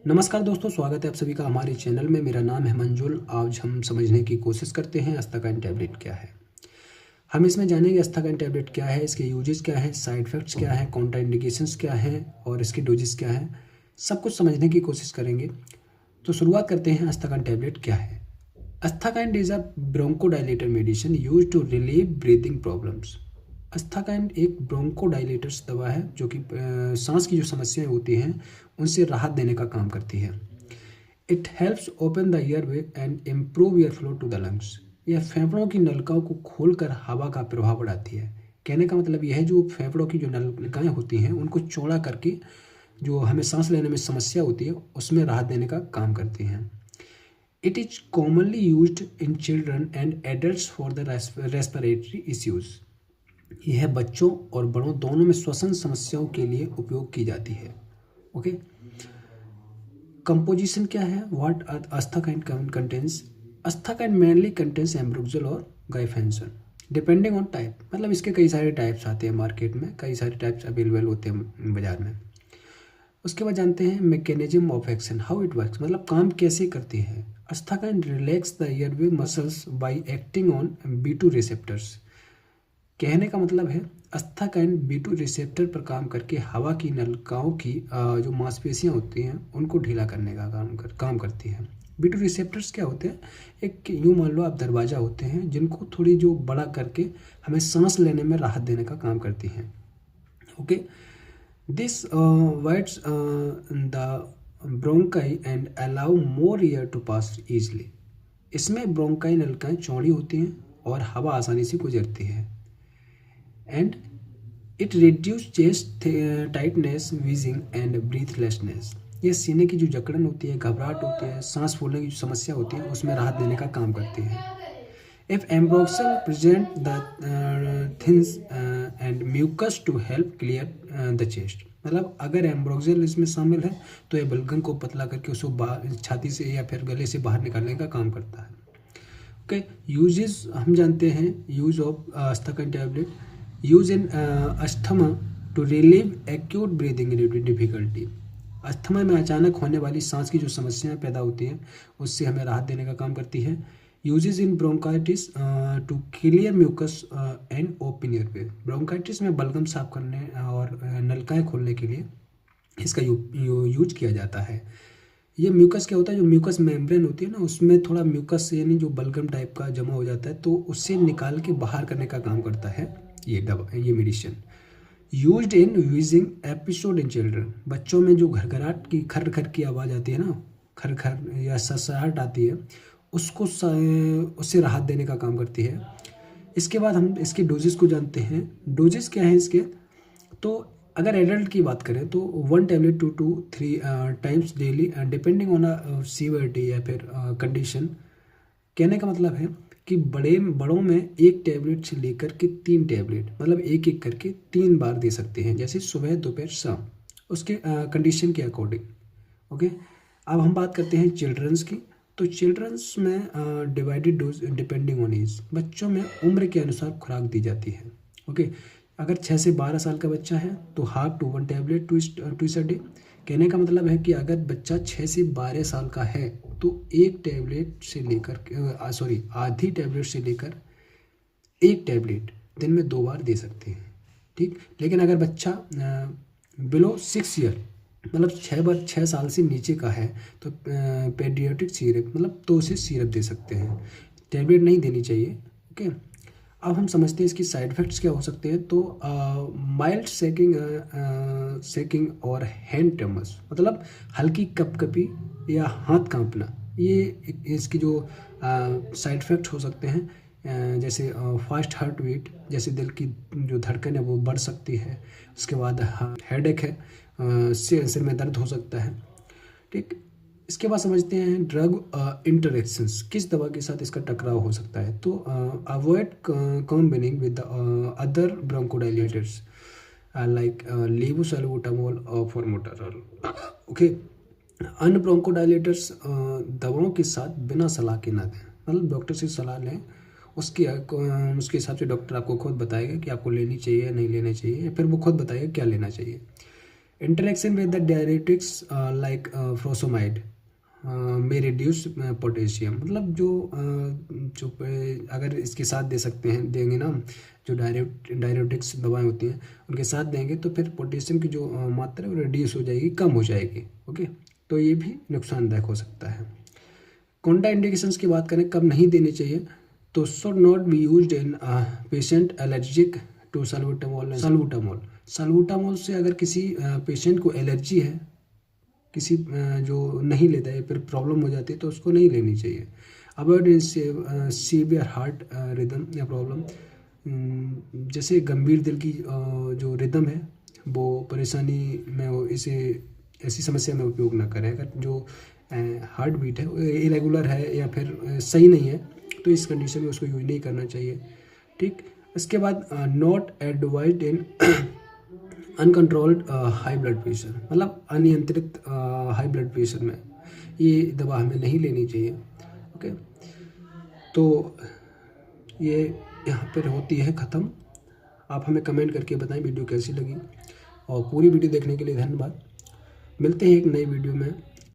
नमस्कार दोस्तों, स्वागत है आप सभी का हमारे चैनल में। मेरा नाम है मंजुल। आज हम समझने की कोशिश करते हैं अस्थाकाइन टैबलेट क्या है। हम इसमें जानेंगे अस्थाकाइन टैबलेट क्या है, इसके यूजेस क्या है, साइड इफेक्ट्स क्या है, कॉन्ट्राइंडिकेशंस क्या है और इसके डोजेस क्या है, सब कुछ समझने की कोशिश करेंगे। तो शुरुआत करते हैं अस्थाकाइन टैबलेट क्या है। Asthakind is a bronchodilator medicine use to relieve breathing problems. Asthakind एक ब्रोंकोडाइलेटर्स दवा है जो कि सांस की जो समस्याएं होती हैं उनसे राहत देने का काम करती है। It helps open the airway and improve air flow to the lungs. यह फेफड़ों की नलिकाओं को खोलकर हवा का प्रवाह बढ़ाती है। कहने का मतलब यह है, जो फेफड़ों की जो नलिकाएं होती हैं उनको चौड़ा करके जो हमें सांस लेने में समस्या होती है उसमें राहत देने का काम करती हैं। It is commonly used in children and adults for the respiratory issues. यह बच्चों और बड़ों दोनों में श्वसन समस्याओं के लिए उपयोग की जाती है। ओके, कंपोजिशन क्या है, what Asthakind contains. Asthakind mainly contains ambroxol और गाइफेंसन डिपेंडिंग ऑन टाइप। मतलब इसके कई सारे टाइप्स आते हैं मार्केट में, कई सारे टाइप्स अवेलेबल होते हैं बाजार में। उसके बाद जानते हैं mechanism of action, how it works, मतलब काम कैसे करती है। Asthakind relax the airway muscles by acting on B2 receptors. कहने का मतलब है अस्थाकाइन B2 रिसेप्टर पर काम करके हवा की नलिकाओं की जो मांसपेशियां होती हैं उनको ढीला करने का काम करती है। B2 रिसेप्टर्स क्या होते हैं, एक यूँ मान लो आप दरवाज़ा होते हैं जिनको थोड़ी जो बड़ा करके हमें सांस लेने में राहत देने का काम करती हैं। Okay, this widens the bronchi and allow more air to pass easily. इसमें ब्रोंकाई नलिकाएं चौड़ी होती हैं और हवा आसानी से गुजरती है। And it reduce chest tightness, wheezing and breathlessness. ये सीने की जो जकड़न होती है, घबराहट होती है, सांस फूलने की जो समस्या होती है उसमें राहत देने का काम करती है। If Ambroxol present the thins and mucus to help clear the chest. मतलब अगर एम्ब्रोक्सल इसमें शामिल है तो ये बलगम को पतला करके उसको छाती से या फिर गले से बाहर निकालने का काम करता है। ओके, यूजेस हम जानते हैं। Use of Asthakind tablet, use in asthma to relieve acute breathing difficulty. Asthma में अचानक होने वाली सांस की जो समस्याएं पैदा होती हैं उससे हमें राहत देने का काम करती है। Uses in bronchitis to clear mucus and open airway. Bronchitis में बलगम साफ करने और नलिकाएं खोलने के लिए इसका यूज किया जाता है। ये म्यूकस क्या होता है, जो म्यूकस मेम्ब्रेन होती है ना उसमें थोड़ा म्यूकस यानी जो बलगम टाइप का जमा हो जाता है तो उससे निकाल के बाहर करने का काम करता है ये दवा, ये medicine. Used in wheezing episode in children. बच्चों में जो घरघराहट की खर खर की आवाज़ आती है ना, खर खर या ससराहट आती है उसको उससे राहत देने का काम करती है। इसके बाद हम इसके डोजेस को जानते हैं। डोजेस क्या है इसके, तो अगर एडल्ट की बात करें तो 1 tablet 2 to 3 times daily depending on severity या फिर कंडीशन। कहने का मतलब है कि बड़ों में 1 टैबलेट से लेकर के 3 टैबलेट, मतलब एक एक करके 3 बार दे सकते हैं, जैसे सुबह दोपहर शाम, उसके कंडीशन के अकॉर्डिंग। ओके, अब हम बात करते हैं चिल्ड्रंस की। तो चिल्ड्रंस में divided dose depending on age. बच्चों में उम्र के अनुसार खुराक दी जाती है। ओके, अगर 6 से 12 साल का बच्चा है तो half to 1 tablet twice a day. कहने का मतलब है कि अगर बच्चा 6 से 12 साल का है तो आधी टैबलेट से लेकर 1 टैबलेट दिन में 2 बार दे सकते हैं। ठीक, लेकिन अगर बच्चा बिलो 6 ईयर मतलब 6 साल से नीचे का है तो पेडियाट्रिक सिरप मतलब 2 से सिरप दे सकते हैं, टैबलेट नहीं देनी चाहिए। ओके, अब हम समझते हैं इसकी साइड इफ़ेक्ट्स क्या हो सकते हैं। तो माइल्ड सेकिंग और हैंड ट्रेमर्स, मतलब हल्की कपकपी या हाथ कांपना, ये इसकी जो साइड इफ़ेक्ट हो सकते हैं। जैसे फास्ट हार्ट बीट, जैसे दिल की जो धड़कन है वो बढ़ सकती है। उसके बाद हेडेक है, सिर में दर्द हो सकता है। ठीक, इसके बाद समझते हैं ड्रग इंटरेक्शंस, किस दवा के साथ इसका टकराव हो सकता है। तो avoid combining with other bronchodilators like levosalbutamol और फॉर्मोटरॉल। ओके, अन्य ब्रोंकोडाइलेटर्स दवाओं के साथ बिना सलाह के ना दें, मतलब डॉक्टर से सलाह लें उसके हिसाब से डॉक्टर आपको खुद बताएगा कि आपको लेनी चाहिए या नहीं लेनी चाहिए, या फिर वो खुद बताएगा क्या लेना चाहिए। Interaction with the diuretics like frusemide may reduce potassium, मतलब अगर इसके साथ देंगे ना, जो डायरेटिक्स दवाएं होती हैं उनके साथ देंगे तो फिर पोटेशियम की जो मात्रा है वो रिड्यूस हो जाएगी, कम हो जाएगी। ओके, तो ये भी नुकसानदायक हो सकता है। कॉन्ट्रा इंडिकेशंस की बात करें कब नहीं देनी चाहिए, तो should not be used in patient allergic to salbutamol. Salbutamol से अगर किसी पेशेंट को एलर्जी है, किसी जो नहीं लेता है, फिर प्रॉब्लम हो जाती है तो उसको नहीं लेनी चाहिए। अवॉइड सीवियर हार्ट रिदम या प्रॉब्लम, जैसे गंभीर दिल की जो रिदम है वो परेशानी में हो, इसे ऐसी समस्या में उपयोग ना करें। अगर जो हार्ट बीट है इरेगुलर है या फिर सही नहीं है तो इस कंडीशन में उसको यूज नहीं करना चाहिए। ठीक, इसके बाद not advised in uncontrolled high blood pressure, मतलब अनियंत्रित हाई ब्लड प्रेशर में ये दवा हमें नहीं लेनी चाहिए। ओके, तो ये यहाँ पर होती है ख़त्म। आप हमें कमेंट करके बताएं वीडियो कैसी लगी, और पूरी वीडियो देखने के लिए धन्यवाद। मिलते हैं एक नई वीडियो में।